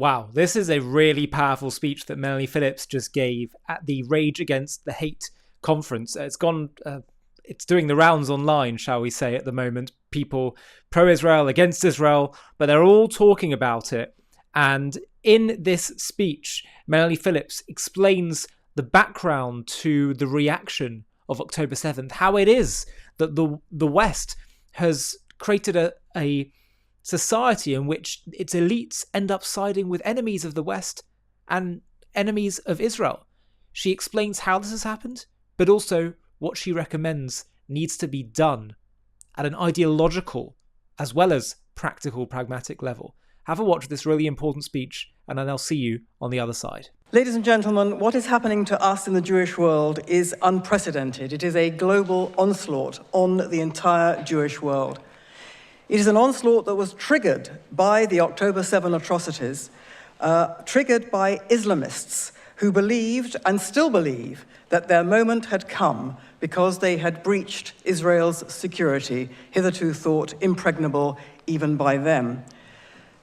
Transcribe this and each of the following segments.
Wow, this is a really powerful speech that Melanie Phillips just gave at the Rage Against the Hate conference. It's doing the rounds online, shall we say, at the moment. People pro-Israel, against Israel, but they're all talking about it. And in this speech, Melanie Phillips explains the background to the reaction of October 7th, how it is that the West has created a society in which its elites end up siding with enemies of the West and enemies of Israel. She explains how this has happened, but also what she recommends needs to be done at an ideological as well as practical, pragmatic level. Have a watch of this really important speech, and then I'll see you on the other side. Ladies and gentlemen, what is happening to us in the Jewish world is unprecedented. It is a global onslaught on the entire Jewish world. It is an onslaught that was triggered by the October 7 atrocities, triggered by Islamists who believed and still believe that their moment had come because they had breached Israel's security, hitherto thought impregnable even by them.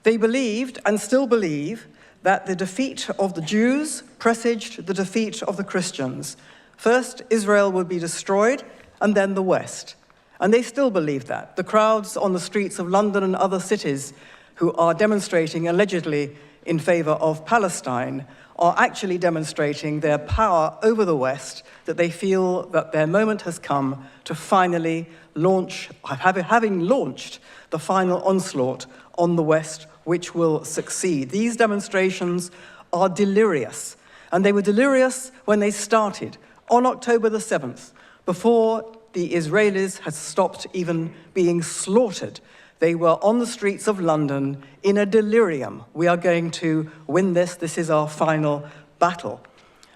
They believed and still believe that the defeat of the Jews presaged the defeat of the Christians. First, Israel would be destroyed, and then the West. And they still believe that. The crowds on the streets of London and other cities who are demonstrating allegedly in favor of Palestine are actually demonstrating their power over the West, that they feel that their moment has come to finally launch, having launched the final onslaught on the West, which will succeed. These demonstrations are delirious, and they were delirious when they started on October the 7th, before the Israelis had stopped even being slaughtered. They were on the streets of London in a delirium. We are going to win this. This is our final battle.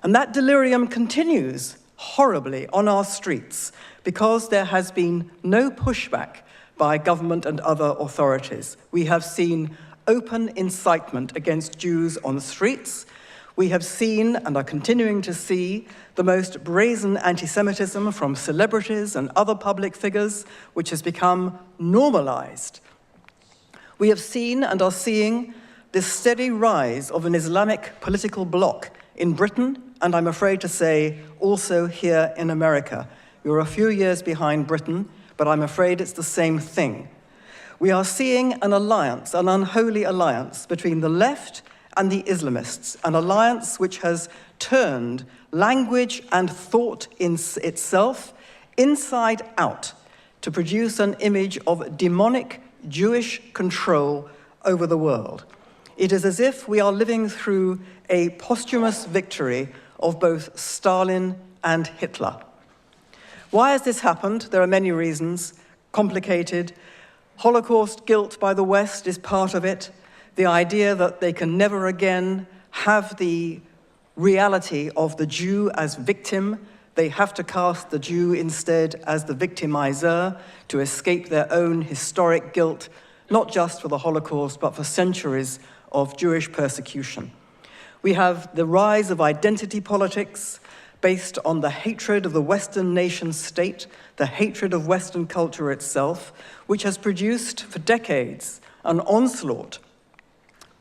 And that delirium continues horribly on our streets because there has been no pushback by government and other authorities. We have seen open incitement against Jews on the streets. We have seen and are continuing to see the most brazen anti-Semitism from celebrities and other public figures, which has become normalized. We have seen and are seeing this steady rise of an Islamic political bloc in Britain, and I'm afraid to say also here in America. We're a few years behind Britain, but I'm afraid it's the same thing. We are seeing an alliance, an unholy alliance between the left and the Islamists, an alliance which has turned language and thought in itself inside out to produce an image of demonic Jewish control over the world. It is as if we are living through a posthumous victory of both Stalin and Hitler. Why has this happened? There are many reasons, complicated. Holocaust guilt by the West is part of it. The idea that they can never again have the reality of the Jew as victim. They have to cast the Jew instead as the victimizer to escape their own historic guilt, not just for the Holocaust, but for centuries of Jewish persecution. We have the rise of identity politics based on the hatred of the Western nation state, the hatred of Western culture itself, which has produced for decades an onslaught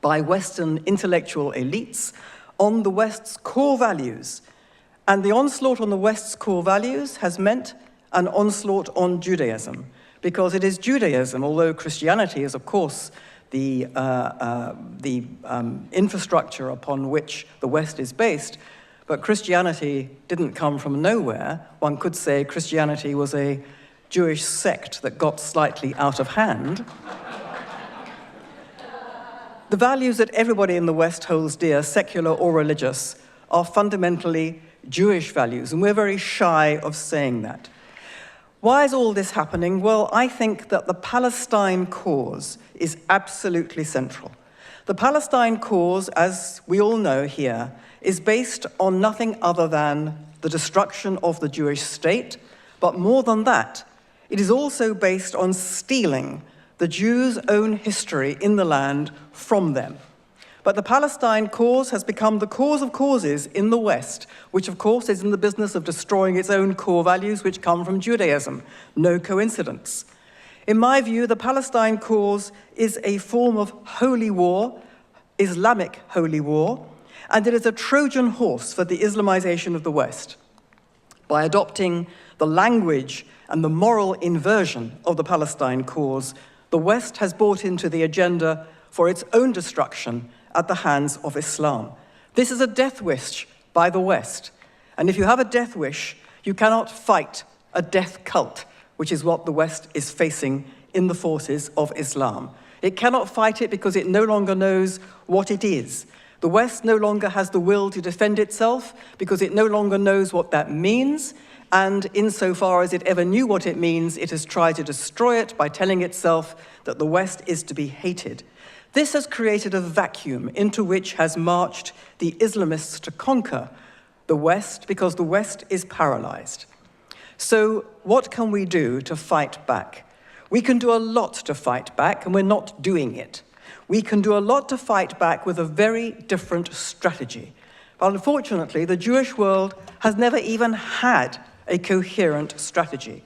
by Western intellectual elites on the West's core values. And the onslaught on the West's core values has meant an onslaught on Judaism, because it is Judaism, although Christianity is, of course, the infrastructure upon which the West is based, but Christianity didn't come from nowhere. One could say Christianity was a Jewish sect that got slightly out of hand. The values that everybody in the West holds dear, secular or religious, are fundamentally Jewish values, and we're very shy of saying that. Why is all this happening? Well, I think that the Palestine cause is absolutely central. The Palestine cause, as we all know here, is based on nothing other than the destruction of the Jewish state, but more than that, it is also based on stealing the Jews' own history in the land from them. But the Palestine cause has become the cause of causes in the West, which of course is in the business of destroying its own core values which come from Judaism. No coincidence. In my view, the Palestine cause is a form of holy war Islamic holy war, and it is a Trojan horse for the Islamization of the West. By adopting the language and the moral inversion of the Palestine cause, the West has bought into the agenda for its own destruction at the hands of Islam. This is a death wish by the West. And if you have a death wish, you cannot fight a death cult, which is what the West is facing in the forces of Islam. It cannot fight it because it no longer knows what it is. The West no longer has the will to defend itself because it no longer knows what that means. And insofar as it ever knew what it means, it has tried to destroy it by telling itself that the West is to be hated. This has created a vacuum into which has marched the Islamists to conquer the West because the West is paralyzed. So what can we do to fight back? We can do a lot to fight back, and we're not doing it. We can do a lot to fight back with a very different strategy. But unfortunately, the Jewish world has never even had a coherent strategy.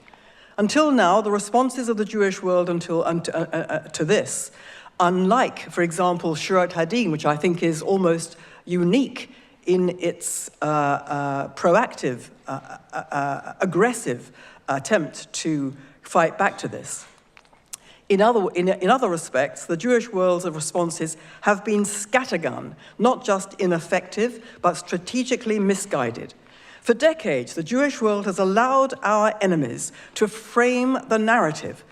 Until now, the responses of the Jewish world to this, unlike, for example, Shurat Hadin, which I think is almost unique in its proactive, aggressive attempt to fight back to this. In other respects, the Jewish world's responses have been scattergun, not just ineffective, but strategically misguided. For decades, the Jewish world has allowed our enemies to frame the narrative.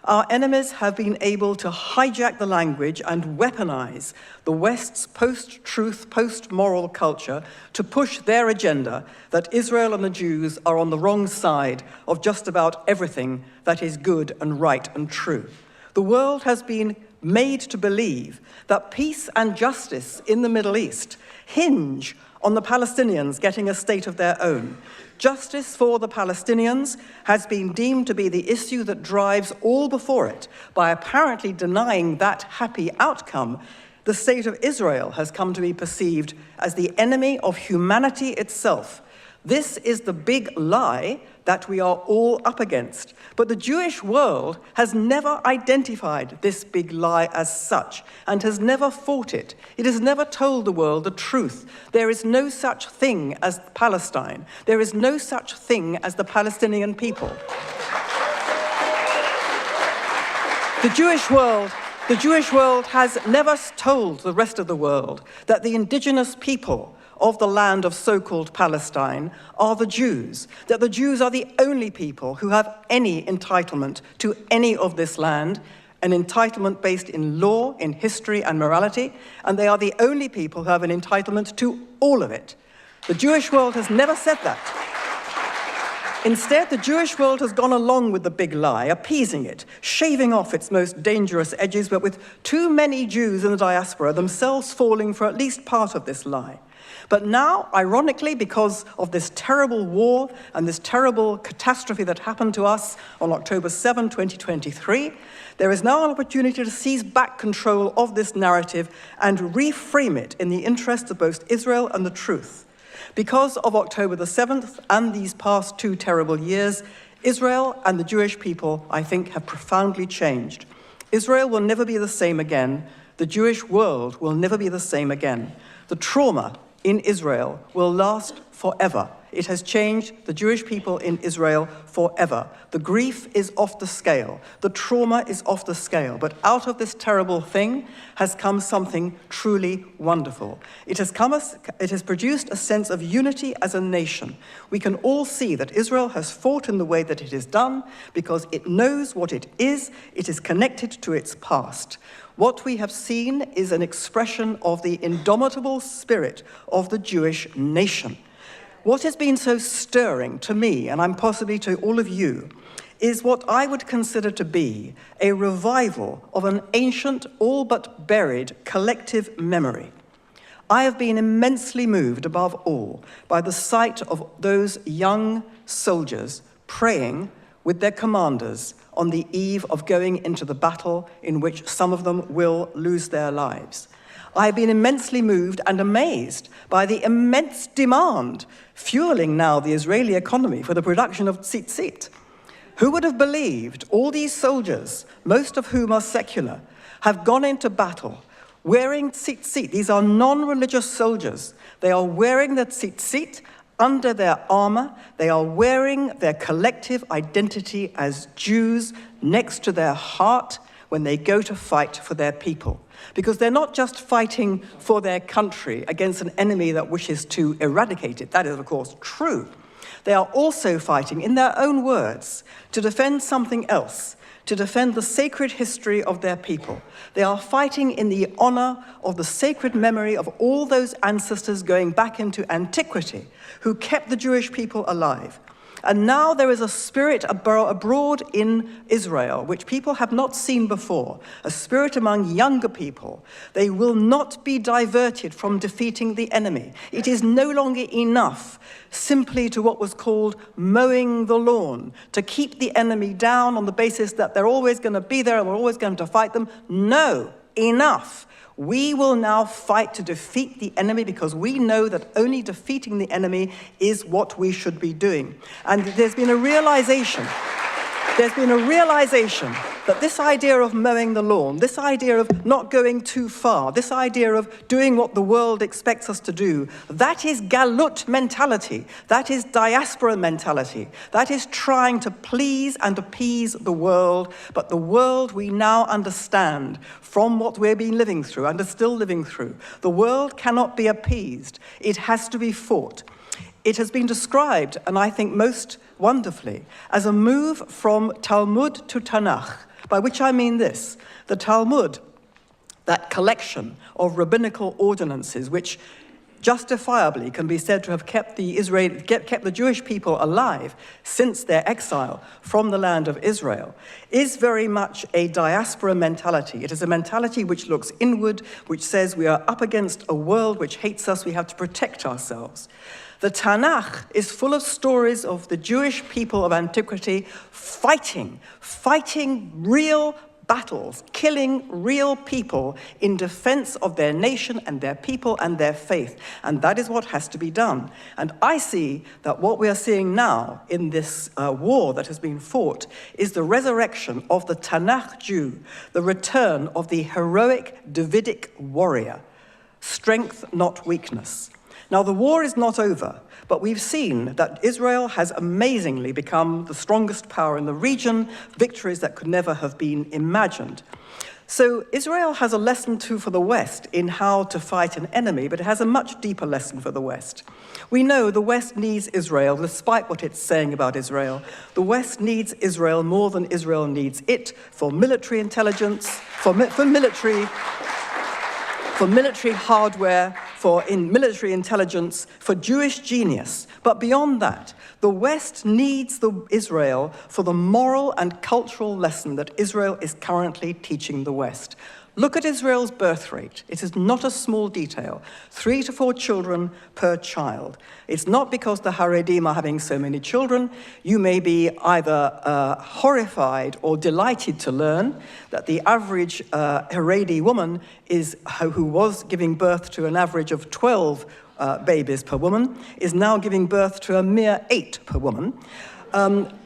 Our enemies have been able to hijack the language and weaponize the West's post-truth, post-moral culture to push their agenda that Israel and the Jews are on the wrong side of just about everything that is good and right and true. The world has been made to believe that peace and justice in the Middle East hinge on the Palestinians getting a state of their own. Justice for the Palestinians has been deemed to be the issue that drives all before it. By apparently denying that happy outcome, the state of Israel has come to be perceived as the enemy of humanity itself. This is the big lie that we are all up against. But the Jewish world has never identified this big lie as such and has never fought it. It has never told the world the truth. There is no such thing as Palestine. There is no such thing as the Palestinian people. The Jewish world has never told the rest of the world that the indigenous people of the land of so-called Palestine are the Jews, that the Jews are the only people who have any entitlement to any of this land, an entitlement based in law, in history and morality, and they are the only people who have an entitlement to all of it. The Jewish world has never said that. Instead, the Jewish world has gone along with the big lie, appeasing it, shaving off its most dangerous edges, but with too many Jews in the diaspora themselves falling for at least part of this lie. But now, ironically, because of this terrible war and this terrible catastrophe that happened to us on October 7, 2023, there is now an opportunity to seize back control of this narrative and reframe it in the interests of both Israel and the truth. Because of October the 7th and these past 2 terrible years, Israel and the Jewish people, I think, have profoundly changed. Israel will never be the same again. The Jewish world will never be the same again. The trauma in Israel will last forever. It has changed the Jewish people in Israel forever. The grief is off the scale. The trauma is off the scale. But out of this terrible thing has come something truly wonderful. It has produced a sense of unity as a nation. We can all see that Israel has fought in the way that it has done because it knows what it is. It is connected to its past. What we have seen is an expression of the indomitable spirit of the Jewish nation. What has been so stirring to me, and I'm possibly to all of you, is what I would consider to be a revival of an ancient, all but buried collective memory. I have been immensely moved above all by the sight of those young soldiers praying with their commanders on the eve of going into the battle in which some of them will lose their lives. I have been immensely moved and amazed by the immense demand fueling now the Israeli economy for the production of tzitzit. Who would have believed all these soldiers, most of whom are secular, have gone into battle wearing tzitzit. These are non-religious soldiers. They are wearing the tzitzit under their armor. They are wearing their collective identity as Jews next to their heart when they go to fight for their people. Because they're not just fighting for their country against an enemy that wishes to eradicate it. That is, of course, true. They are also fighting, in their own words, to defend something else, to defend the sacred history of their people. They are fighting in the honor of the sacred memory of all those ancestors going back into antiquity who kept the Jewish people alive. And now there is a spirit abroad in Israel, which people have not seen before, a spirit among younger people. They will not be diverted from defeating the enemy. It is no longer enough simply to what was called mowing the lawn, to keep the enemy down on the basis that they're always going to be there and we're always going to fight them. No, enough. We will now fight to defeat the enemy because we know that only defeating the enemy is what we should be doing. And there's been a realization that this idea of mowing the lawn, this idea of not going too far, this idea of doing what the world expects us to do, that is galut mentality, that is diaspora mentality, that is trying to please and appease the world, but the world we now understand from what we've been living through and are still living through. The world cannot be appeased, it has to be fought. It has been described, and I think most wonderfully, as a move from Talmud to Tanakh, by which I mean this. The Talmud, that collection of rabbinical ordinances which justifiably can be said to have kept the Jewish people alive since their exile from the land of Israel, is very much a diaspora mentality. It is a mentality which looks inward, which says we are up against a world which hates us, we have to protect ourselves. The Tanakh is full of stories of the Jewish people of antiquity fighting real battles, killing real people in defense of their nation and their people and their faith. And that is what has to be done. And I see that what we are seeing now in this war that has been fought is the resurrection of the Tanakh Jew, the return of the heroic Davidic warrior. Strength, not weakness. Now, the war is not over, but we've seen that Israel has amazingly become the strongest power in the region, victories that could never have been imagined. So Israel has a lesson too for the West in how to fight an enemy, but it has a much deeper lesson for the West. We know the West needs Israel, despite what it's saying about Israel. The West needs Israel more than Israel needs it for military intelligence, for military hardware, in military intelligence, for Jewish genius. But beyond that, the West needs Israel for the moral and cultural lesson that Israel is currently teaching the West. Look at Israel's birth rate. It is not a small detail. 3 to 4 children per child. It's not because the Haredim are having so many children. You may be either horrified or delighted to learn that the average Haredi woman who was giving birth to an average of 12 babies per woman is now giving birth to a mere 8 per woman.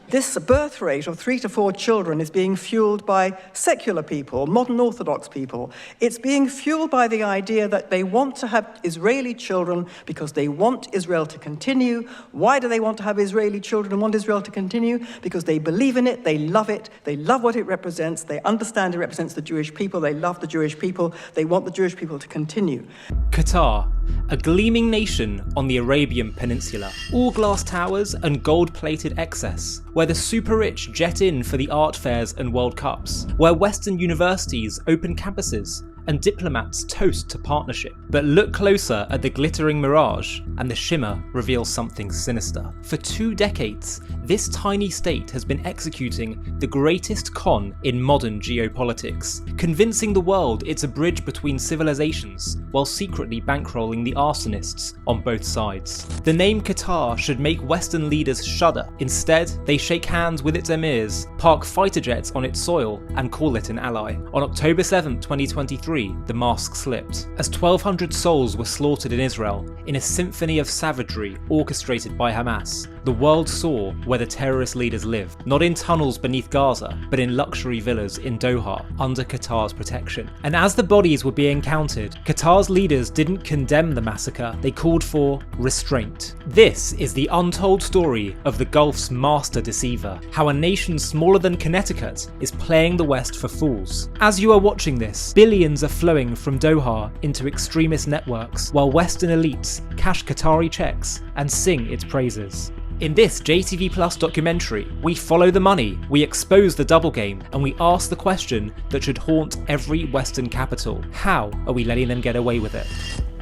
This birth rate of 3 to 4 children is being fueled by secular people, modern Orthodox people. It's being fueled by the idea that they want to have Israeli children because they want Israel to continue. Why do they want to have Israeli children and want Israel to continue? Because they believe in it, they love what it represents, they understand it represents the Jewish people, they love the Jewish people, they want the Jewish people to continue. Qatar, a gleaming nation on the Arabian Peninsula, all glass towers and gold-plated excess, where the super-rich jet in for the art fairs and World Cups, where Western universities open campuses and diplomats toast to partnership. But look closer at the glittering mirage, and the shimmer reveals something sinister. For 2 decades, this tiny state has been executing the greatest con in modern geopolitics, convincing the world it's a bridge between civilizations, while secretly bankrolling the arsonists on both sides. The name Qatar should make Western leaders shudder. Instead, they shake hands with its emirs, park fighter jets on its soil, and call it an ally. On October 7, 2023, the mask slipped, as 1,200 souls were slaughtered in Israel in a symphony of savagery orchestrated by Hamas, The world saw where the terrorist leaders live, not in tunnels beneath Gaza, but in luxury villas in Doha, under Qatar's protection. And as the bodies were being counted, Qatar's leaders didn't condemn the massacre, they called for restraint. This is the untold story of the Gulf's master deceiver, how a nation smaller than Connecticut is playing the West for fools. As you are watching this, billions are flowing from Doha into extremist networks, while Western elites cash Qatari checks and sing its praises. In this JTV Plus documentary, we follow the money, we expose the double game, and we ask the question that should haunt every Western capital: how are we letting them get away with it?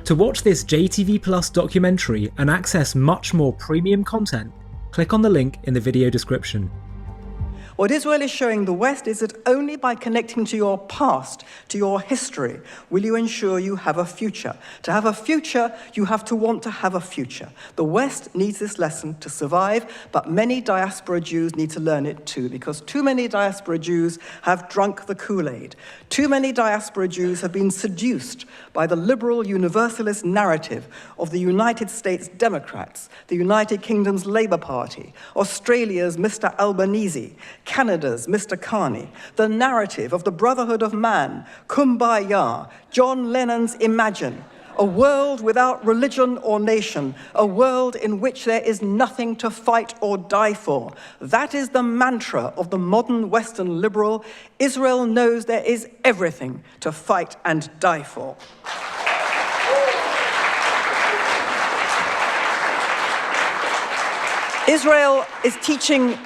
To watch this JTV Plus documentary and access much more premium content, click on the link in the video description. What Israel is showing the West is that only by connecting to your past, to your history, will you ensure you have a future. To have a future, you have to want to have a future. The West needs this lesson to survive, but many diaspora Jews need to learn it too, because too many diaspora Jews have drunk the Kool-Aid. Too many diaspora Jews have been seduced by the liberal universalist narrative of the United States Democrats, the United Kingdom's Labour Party, Australia's Mr. Albanese, Canada's Mr. Carney, the narrative of the Brotherhood of Man, Kumbaya, John Lennon's Imagine, a world without religion or nation, a world in which there is nothing to fight or die for. That is the mantra of the modern Western liberal. Israel knows there is everything to fight and die for. Israel is teaching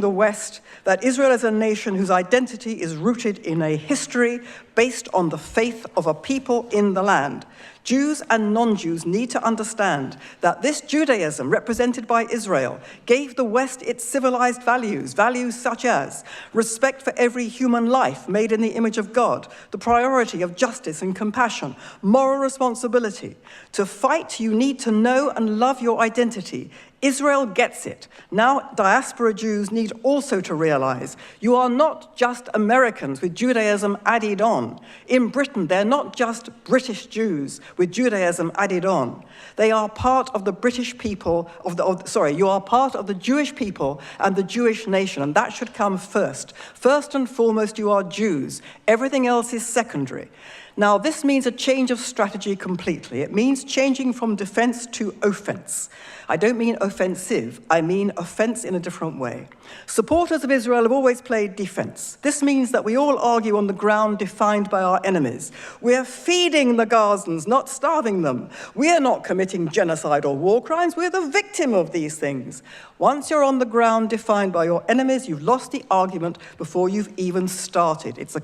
the West that Israel is a nation whose identity is rooted in a history based on the faith of a people in the land. Jews and non-Jews need to understand that this Judaism, represented by Israel, gave the West its civilized values, values such as respect for every human life made in the image of God, the priority of justice and compassion, moral responsibility. To fight, you need to know and love your identity. Israel gets it. Now, diaspora Jews need also to realize you are not just Americans with Judaism added on. In Britain, they're not just British Jews with Judaism added on. They are part of the British people, you are part of the Jewish people and the Jewish nation, and that should come first. First and foremost, you are Jews. Everything else is secondary. Now, this means a change of strategy completely. It means changing from defense to offense. I don't mean offensive, I mean offense in a different way. Supporters of Israel have always played defense. This means that we all argue on the ground defined by our enemies. We're feeding the Gazans, not starving them. We're not committing genocide or war crimes, we're the victim of these things. Once you're on the ground defined by your enemies, you've lost the argument before you've even started. It's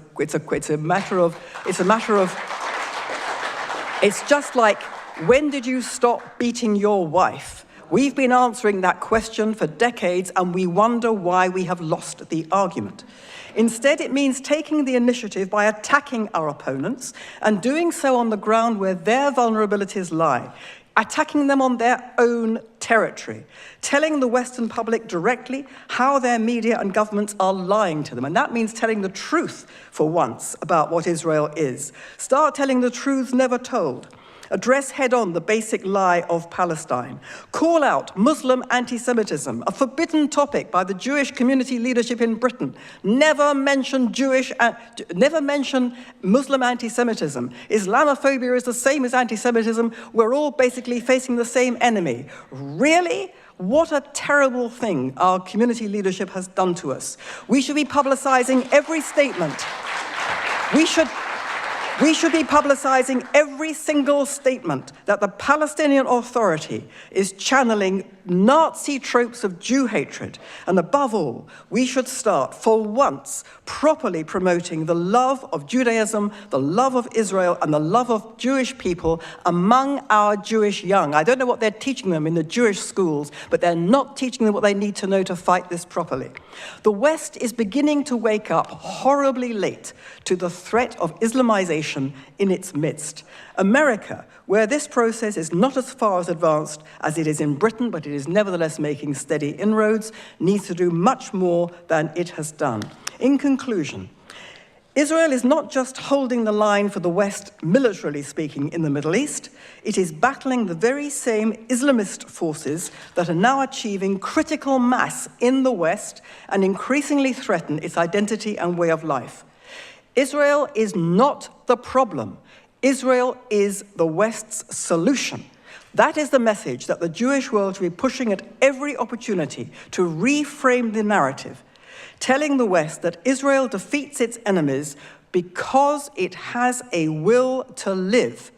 just like, when did you stop beating your wife? We've been answering that question for decades, and we wonder why we have lost the argument. Instead, it means taking the initiative by attacking our opponents and doing so on the ground where their vulnerabilities lie, attacking them on their own territory, telling the Western public directly how their media and governments are lying to them. And that means telling the truth for once about what Israel is. Start telling the truths never told. Address head-on the basic lie of Palestine. Call out Muslim anti-Semitism, a forbidden topic by the Jewish community leadership in Britain. Never mention Muslim anti-Semitism. Islamophobia is the same as anti-Semitism. We're all basically facing the same enemy. Really? What a terrible thing our community leadership has done to us. We should be publicizing every statement. We should be publicizing every single statement that the Palestinian Authority is channeling Nazi tropes of Jew hatred. And above all, we should start, for once, properly promoting the love of Judaism, the love of Israel, and the love of Jewish people among our Jewish young. I don't know what they're teaching them in the Jewish schools, but they're not teaching them what they need to know to fight this properly. The West is beginning to wake up horribly late to the threat of Islamization in its midst. America, where this process is not as far as advanced as it is in Britain, but it is nevertheless making steady inroads, needs to do much more than it has done. In conclusion, Israel is not just holding the line for the West, militarily speaking, in the Middle East. It is battling the very same Islamist forces that are now achieving critical mass in the West and increasingly threaten its identity and way of life. Israel is not the problem. Israel is the West's solution. That is the message that the Jewish world should be pushing at every opportunity to reframe the narrative, telling the West that Israel defeats its enemies because it has a will to live.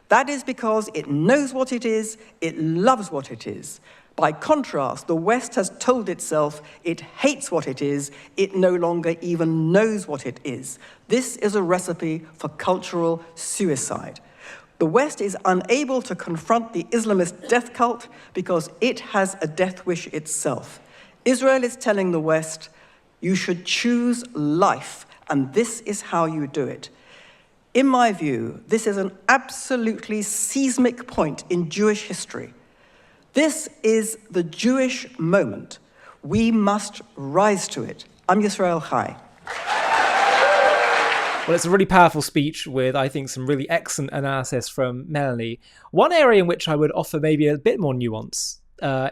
That is because it knows what it is, it loves what it is. By contrast, the West has told itself it hates what it is, it no longer even knows what it is. This is a recipe for cultural suicide. The West is unable to confront the Islamist death cult because it has a death wish itself. Israel is telling the West, you should choose life, and this is how you do it. In my view, this is an absolutely seismic point in Jewish history. This is the Jewish moment. We must rise to it. I'm Yisrael Chai. Well, it's a really powerful speech with, I think, some really excellent analysis from Melanie. One area in which I would offer maybe a bit more nuance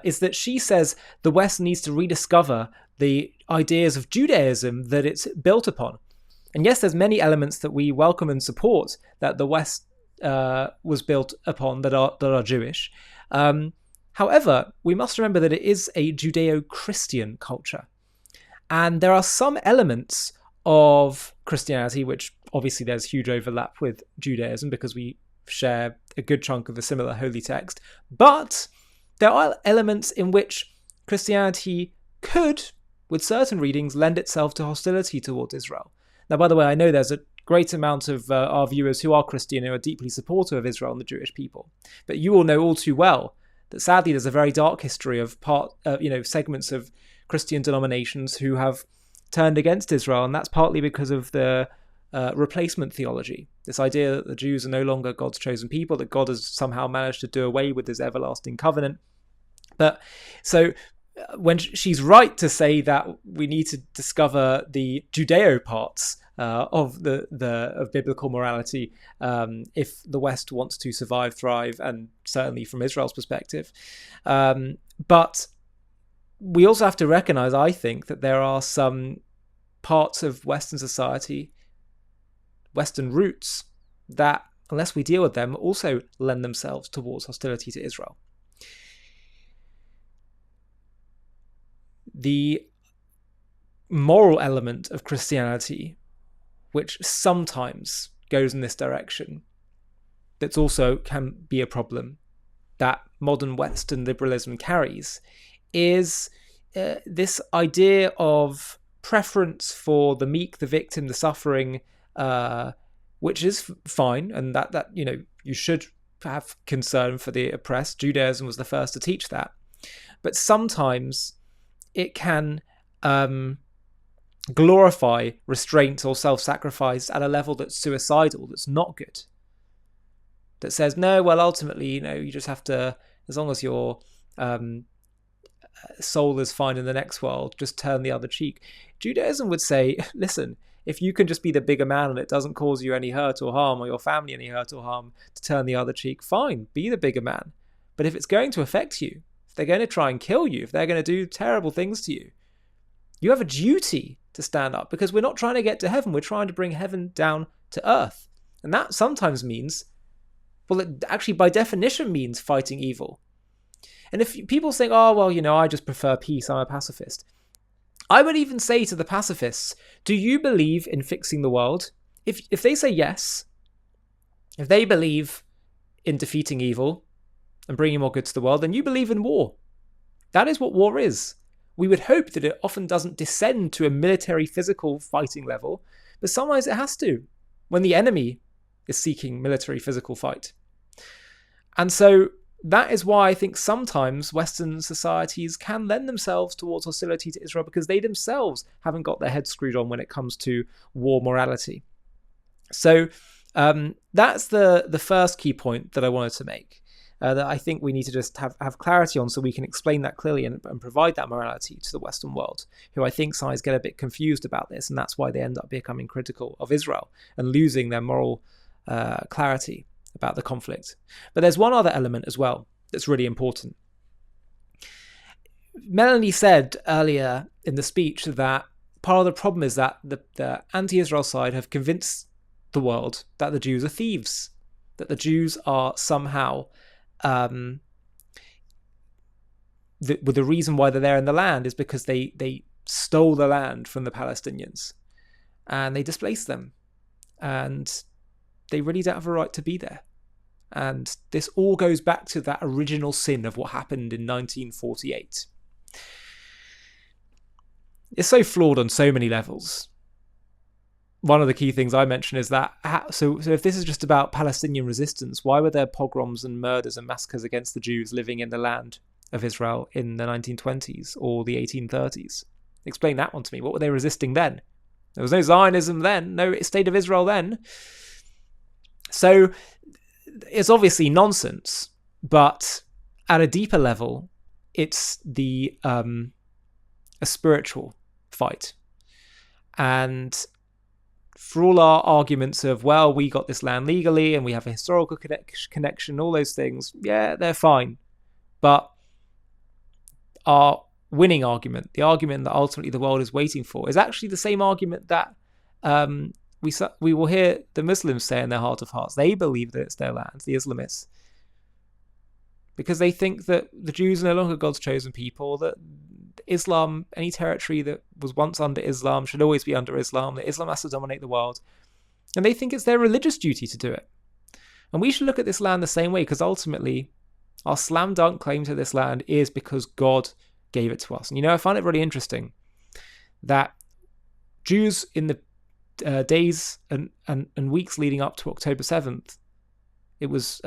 is that she says the West needs to rediscover the ideas of Judaism that it's built upon. And yes, there's many elements that we welcome and support that the West was built upon that are Jewish. However, we must remember that it is a Judeo-Christian culture. And there are some elements of Christianity, which obviously there's huge overlap with Judaism because we share a good chunk of the similar holy text. But there are elements in which Christianity could, with certain readings, lend itself to hostility towards Israel. Now, by the way, I know there's a great amount of our viewers who are Christian who are deeply supportive of Israel and the Jewish people. But you all know all too well that sadly there's a very dark history of segments of Christian denominations who have turned against Israel, and that's partly because of the replacement theology. This idea that the Jews are no longer God's chosen people, that God has somehow managed to do away with his everlasting covenant. But so when she's right to say that we need to discover the Judeo parts of biblical morality if the West wants to survive, thrive, and certainly from Israel's perspective. But we also have to recognize, I think, that there are some parts of Western society, Western roots, that, unless we deal with them, also lend themselves towards hostility to Israel. The moral element of Christianity, which sometimes goes in this direction, that also can be a problem that modern Western liberalism carries, is this idea of preference for the meek, the victim, the suffering, which is fine, and that you should have concern for the oppressed. Judaism was the first to teach that. But sometimes it can glorify restraint or self-sacrifice at a level that's suicidal, that's not good. That says, no, well, ultimately, you just have to, as long as your soul is fine in the next world, just turn the other cheek. Judaism would say, listen, if you can just be the bigger man and it doesn't cause you any hurt or harm, or your family any hurt or harm, to turn the other cheek, fine, be the bigger man. But if it's going to affect you, if they're going to try and kill you, if they're going to do terrible things to you, you have a duty to stand up, because we're not trying to get to heaven, we're trying to bring heaven down to earth. And that sometimes means, well, it actually by definition means fighting evil. And if people think, oh, well, I just prefer peace, I'm a pacifist. I would even say to the pacifists, do you believe in fixing the world? If they say yes, if they believe in defeating evil and bringing more good to the world, then you believe in war. That is what war is. We would hope that it often doesn't descend to a military physical fighting level, but sometimes it has to, when the enemy is seeking military physical fight. And so that is why I think sometimes Western societies can lend themselves towards hostility to Israel, because they themselves haven't got their heads screwed on when it comes to war morality. So that's the first key point that I wanted to make. that I think we need to just have clarity on, so we can explain that clearly and provide that morality to the Western world, who I think sometimes get a bit confused about this, and that's why they end up becoming critical of Israel and losing their moral clarity about the conflict. But there's one other element as well that's really important. Melanie said earlier in the speech that part of the problem is that the anti-Israel side have convinced the world that the Jews are thieves, that the Jews are somehow the reason why they're there in the land is because they stole the land from the Palestinians and they displaced them, and they really don't have a right to be there. And this all goes back to that original sin of what happened in 1948. It's so flawed on so many levels. One of the key things I mentioned is that, so if this is just about Palestinian resistance, why were there pogroms and murders and massacres against the Jews living in the land of Israel in the 1920s or the 1830s? Explain that one to me. What were they resisting then? There was no Zionism then, no state of Israel then. So it's obviously nonsense, but at a deeper level, it's a spiritual fight. And for all our arguments of, well, we got this land legally and we have a historical connection, all those things, yeah, they're fine. But our winning argument, the argument that ultimately the world is waiting for, is actually the same argument that we will hear the Muslims say in their heart of hearts. They believe that it's their land, the Islamists, because they think that the Jews are no longer God's chosen people, that Islam, any territory that was once under Islam should always be under Islam, that Islam has to dominate the world. And they think it's their religious duty to do it. And we should look at this land the same way, because ultimately our slam dunk claim to this land is because God gave it to us. And I find it really interesting that Jews in the days and weeks leading up to October 7th, it was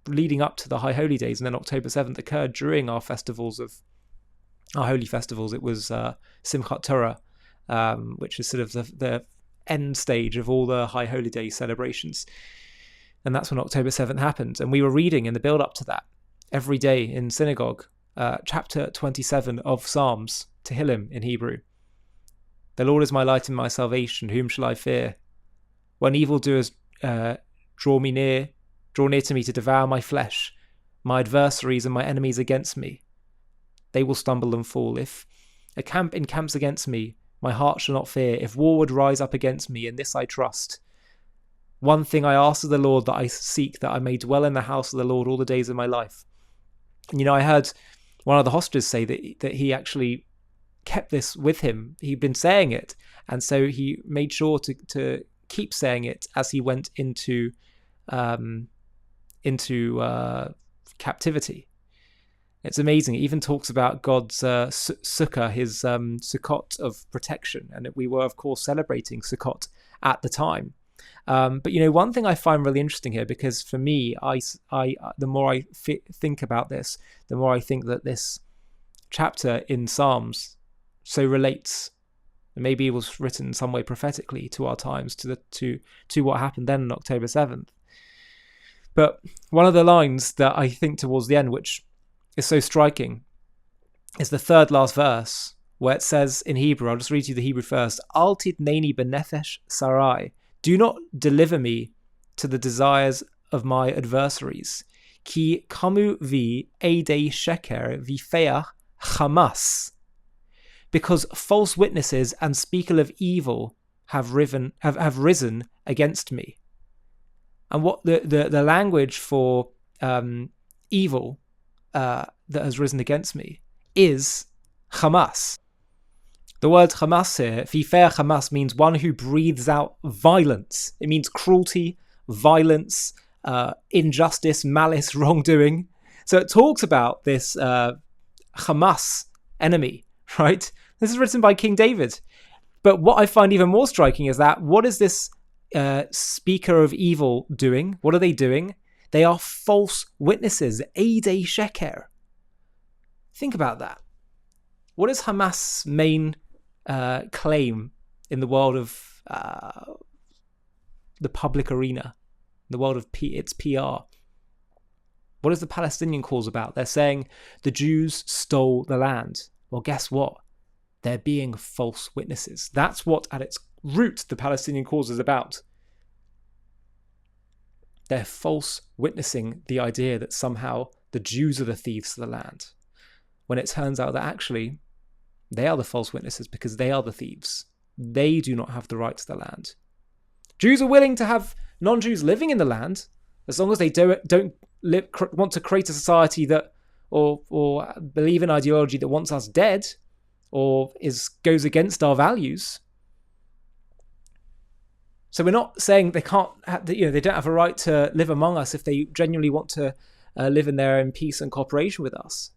leading up to the High Holy Days, and then October 7th occurred during our festivals of our holy festivals. It was Simchat Torah, which is sort of the end stage of all the High Holy Day celebrations. And that's when October 7th happened. And we were reading in the build up to that every day in synagogue, chapter 27 of Psalms, Tehillim in Hebrew. The Lord is my light and my salvation. Whom shall I fear? When evildoers draw near to me to devour my flesh, my adversaries and my enemies against me, they will stumble and fall. If a camp encamps against me, my heart shall not fear. If war would rise up against me, in this I trust. One thing I ask of the Lord, that I seek, that I may dwell in the house of the Lord all the days of my life. And, I heard one of the hostages say that he actually kept this with him. He'd been saying it, and so he made sure to keep saying it as he went into captivity. It's amazing. It even talks about God's sukkah, his Sukkot of protection, and we were, of course, celebrating Sukkot at the time. But one thing I find really interesting here, because for me, the more I think about this, the more I think that this chapter in Psalms so relates, and maybe it was written in some way prophetically to our times, to what happened then on October 7th. But one of the lines that I think towards the end, which is so striking, is the third last verse, where it says in Hebrew, I'll just read you the Hebrew first, Al titneni benefesh sarai, do not deliver me to the desires of my adversaries. Ki kamu vi eidei sheker vifeach Hamas, because false witnesses and speakers of evil have risen against me. And what the language for evil that has risen against me is Hamas. The word Hamas here, Fifer Hamas, means one who breathes out violence. It means cruelty, violence, injustice, malice, wrongdoing. So it talks about this Hamas enemy, right? This is written by King David. But what I find even more striking is that what is this speaker of evil doing? What are they doing? They are false witnesses. Eidei Sheker. Think about that. What is Hamas' main claim in the world of the public arena, the world of its PR? What is the Palestinian cause about? They're saying the Jews stole the land. Well, guess what? They're being false witnesses. That's what, at its root, the Palestinian cause is about. They're false witnessing the idea that somehow the Jews are the thieves of the land, when it turns out that actually they are the false witnesses because they are the thieves. They do not have the right to the land. Jews are willing to have non-Jews living in the land as long as they don't want to create a society that or believe in ideology that wants us dead or goes against our values. So we're not saying they can't, they don't have a right to live among us if they genuinely want to live in there in peace and cooperation with us.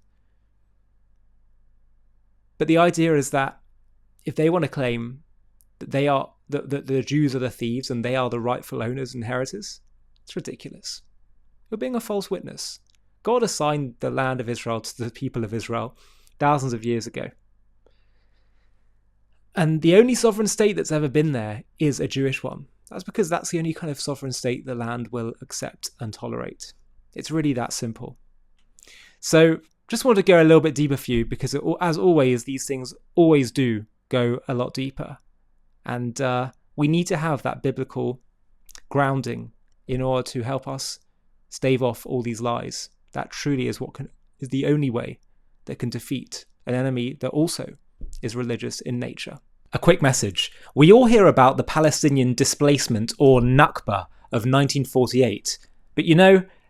But the idea is that if they want to claim that they are that the Jews are the thieves and they are the rightful owners and inheritors, it's ridiculous. You're being a false witness. God assigned the land of Israel to the people of Israel thousands of years ago. And the only sovereign state that's ever been there is a Jewish one. That's because that's the only kind of sovereign state the land will accept and tolerate. It's really that simple. So just want to go a little bit deeper for you because as always, these things always do go a lot deeper. And we need to have that biblical grounding in order to help us stave off all these lies. That truly is is the only way that can defeat an enemy that also is religious in nature. A quick message. We all hear about the Palestinian displacement or Nakba of 1948. But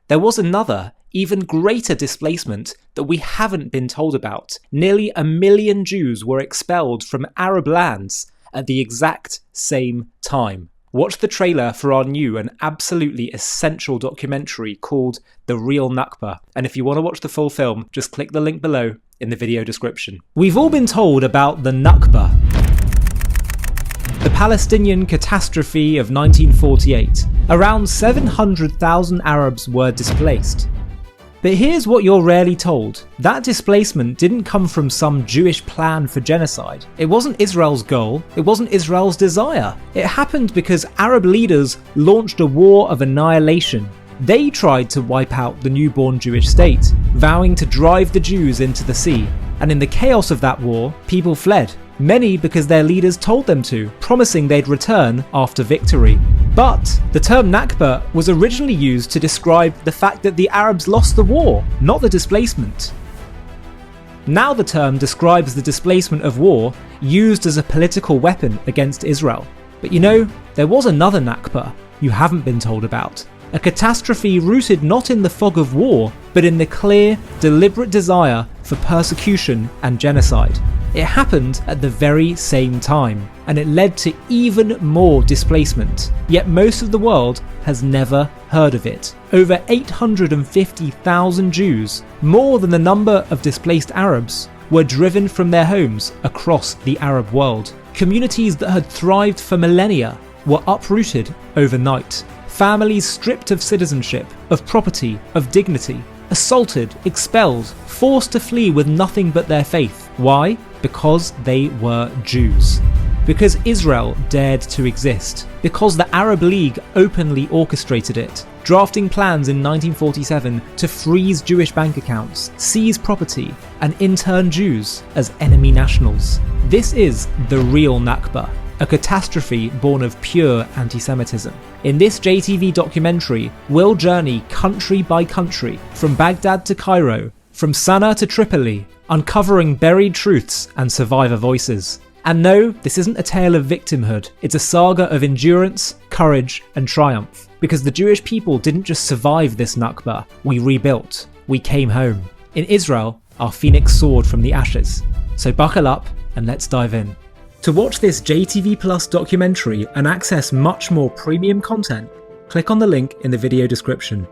there was another, even greater displacement that we haven't been told about. Nearly 1 million Jews were expelled from Arab lands at the exact same time. Watch the trailer for our new and absolutely essential documentary called The Real Nakba. And if you want to watch the full film, just click the link below in the video description. We've all been told about the Nakba, the Palestinian catastrophe of 1948. Around 700,000 Arabs were displaced. But here's what you're rarely told. That displacement didn't come from some Jewish plan for genocide. It wasn't Israel's goal. It wasn't Israel's desire. It happened because Arab leaders launched a war of annihilation. They tried to wipe out the newborn Jewish state, vowing to drive the Jews into the sea. And in the chaos of that war, people fled. Many because their leaders told them to, promising they'd return after victory. But the term Nakba was originally used to describe the fact that the Arabs lost the war, not the displacement. Now the term describes the displacement of war used as a political weapon against Israel. But there was another Nakba you haven't been told about. A catastrophe rooted not in the fog of war, but in the clear, deliberate desire for persecution and genocide. It happened at the very same time, and it led to even more displacement. Yet most of the world has never heard of it. Over 850,000 Jews, more than the number of displaced Arabs, were driven from their homes across the Arab world. Communities that had thrived for millennia were uprooted overnight. Families stripped of citizenship, of property, of dignity, assaulted, expelled, forced to flee with nothing but their faith. Why? Because they were Jews. Because Israel dared to exist. Because the Arab League openly orchestrated it, drafting plans in 1947 to freeze Jewish bank accounts, seize property, and intern Jews as enemy nationals. This is the real Nakba, a catastrophe born of pure anti-Semitism. In this JTV documentary, we'll journey country by country, from Baghdad to Cairo, from Sana'a to Tripoli, uncovering buried truths and survivor voices. And no, this isn't a tale of victimhood, it's a saga of endurance, courage, and triumph. Because the Jewish people didn't just survive this Nakba, we rebuilt, we came home. In Israel, our phoenix soared from the ashes. So buckle up and let's dive in. To watch this JTV Plus documentary and access much more premium content, click on the link in the video description.